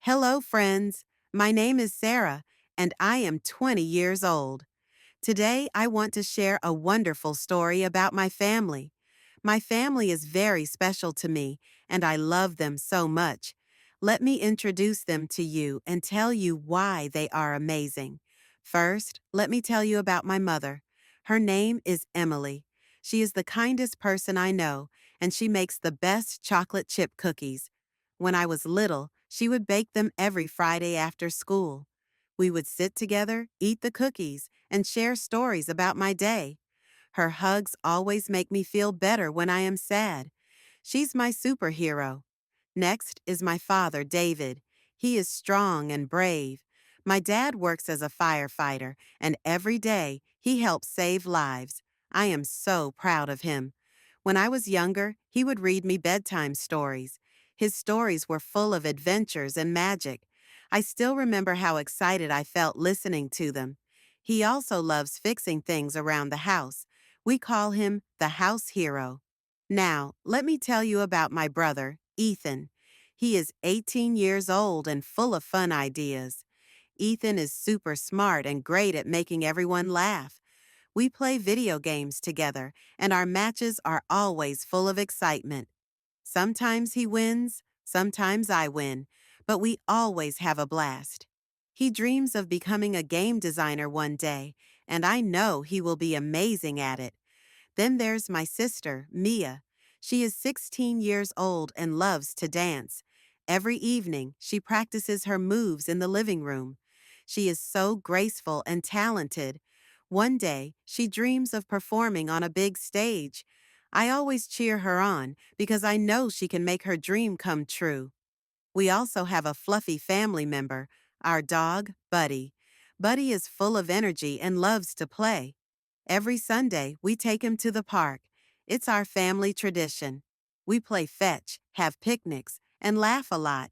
Hello, friends. My name is Sarah, and I am 20 years old. Today, I want to share a wonderful story about my family. My family is very special to me, and I love them so much. Let me introduce them to you and tell you why they are amazing. First, let me tell you about my mother. Her name is Emily. She is the kindest person I know, and she makes the best chocolate chip cookies. When I was little, she would bake them every Friday after school. We would sit together, eat the cookies, and share stories about my day. Her hugs always make me feel better when I am sad. She's my superhero. Next is my father, David. He is strong and brave. My dad works as a firefighter, and every day he helps save lives. I am so proud of him. When I was younger, he would read me bedtime stories. His stories were full of adventures and magic. I still remember how excited I felt listening to them. He also loves fixing things around the house. We call him the house hero. Now, let me tell you about my brother, Ethan. He is 18 years old and full of fun ideas. Ethan is super smart and great at making everyone laugh. We play video games together, and our matches are always full of excitement. Sometimes he wins, sometimes I win, but we always have a blast. He dreams of becoming a game designer one day, and I know he will be amazing at it. Then there's my sister, Mia. She is 16 years old and loves to dance. Every evening, she practices her moves in the living room. She is so graceful and talented. One day, she dreams of performing on a big stage. I always cheer her on because I know she can make her dream come true. We also have a fluffy family member, our dog, Buddy. Buddy is full of energy and loves to play. Every Sunday, we take him to the park. It's our family tradition. We play fetch, have picnics, and laugh a lot.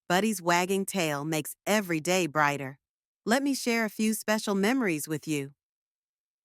Buddy's wagging tail makes every day brighter. Let me share a few special memories with you.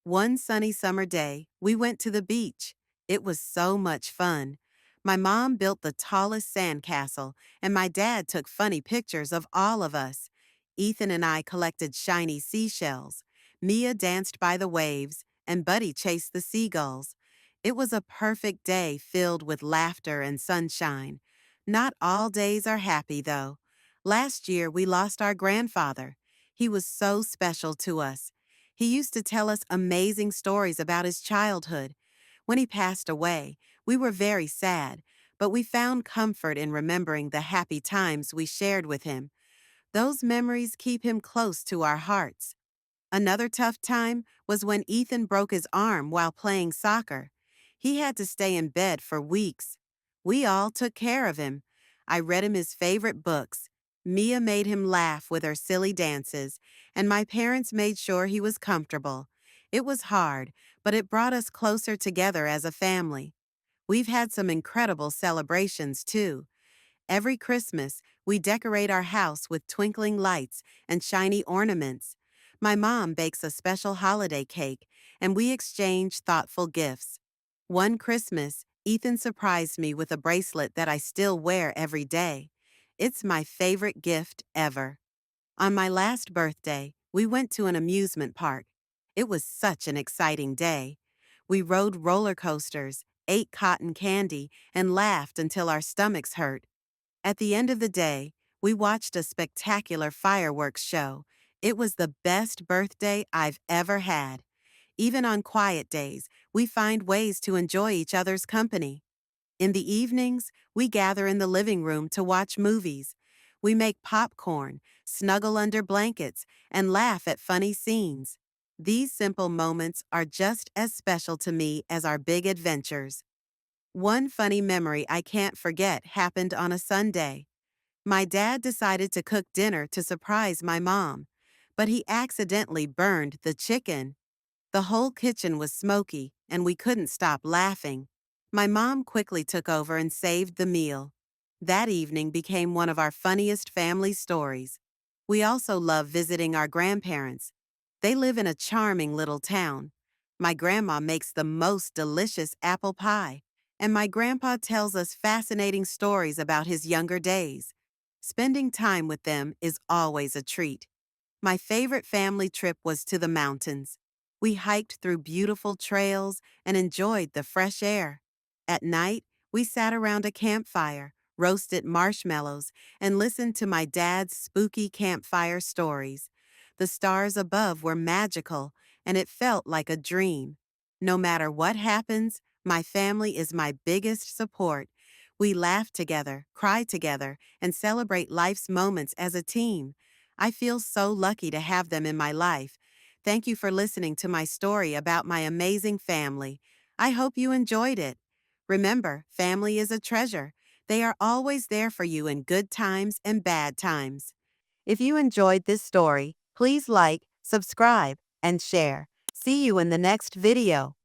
One sunny summer day, we went to the beach. It was so much fun. My mom built the tallest sandcastle, and my dad took funny pictures of all of us. Ethan and I collected shiny seashells. Mia danced by the waves, and Buddy chased the seagulls. It was a perfect day filled with laughter and sunshine. Not all days are happy, though. Last year, we lost our grandfather. He was so special to us. He used to tell us amazing stories about his childhood. When he passed away, we were very sad, but we found comfort in remembering the happy times we shared with him. Those memories keep him close to our hearts. Another tough time was when Ethan broke his arm while playing soccer. He had to stay in bed for weeks. We all took care of him. I read him his favorite books. Mia made him laugh with her silly dances, and my parents made sure he was comfortable. It was hard, but it brought us closer together as a family. We've had some incredible celebrations, too. Every Christmas, we decorate our house with twinkling lights and shiny ornaments. My mom bakes a special holiday cake, and we exchange thoughtful gifts. One Christmas, Ethan surprised me with a bracelet that I still wear every day. It's my favorite gift ever. On my last birthday, we went to an amusement park. It was such an exciting day. We rode roller coasters, ate cotton candy, and laughed until our stomachs hurt. At the end of the day, we watched a spectacular fireworks show. It was the best birthday I've ever had. Even on quiet days, we find ways to enjoy each other's company. In the evenings, we gather in the living room to watch movies. We make popcorn, snuggle under blankets, and laugh at funny scenes. These simple moments are just as special to me as our big adventures. One funny memory I can't forget happened on a Sunday. My dad decided to cook dinner to surprise my mom, but he accidentally burned the chicken. The whole kitchen was smoky, and we couldn't stop laughing. My mom quickly took over and saved the meal. That evening became one of our funniest family stories. We also love visiting our grandparents. They live in a charming little town. My grandma makes the most delicious apple pie, and my grandpa tells us fascinating stories about his younger days. Spending time with them is always a treat. My favorite family trip was to the mountains. We hiked through beautiful trails and enjoyed the fresh air. At night, we sat around a campfire, roasted marshmallows, and listened to my dad's spooky campfire stories. The stars above were magical, and it felt like a dream. No matter what happens, my family is my biggest support. We laugh together, cry together, and celebrate life's moments as a team. I feel so lucky to have them in my life. Thank you for listening to my story about my amazing family. I hope you enjoyed it. Remember, family is a treasure. They are always there for you in good times and bad times. If you enjoyed this story, please like, subscribe, and share. See you in the next video.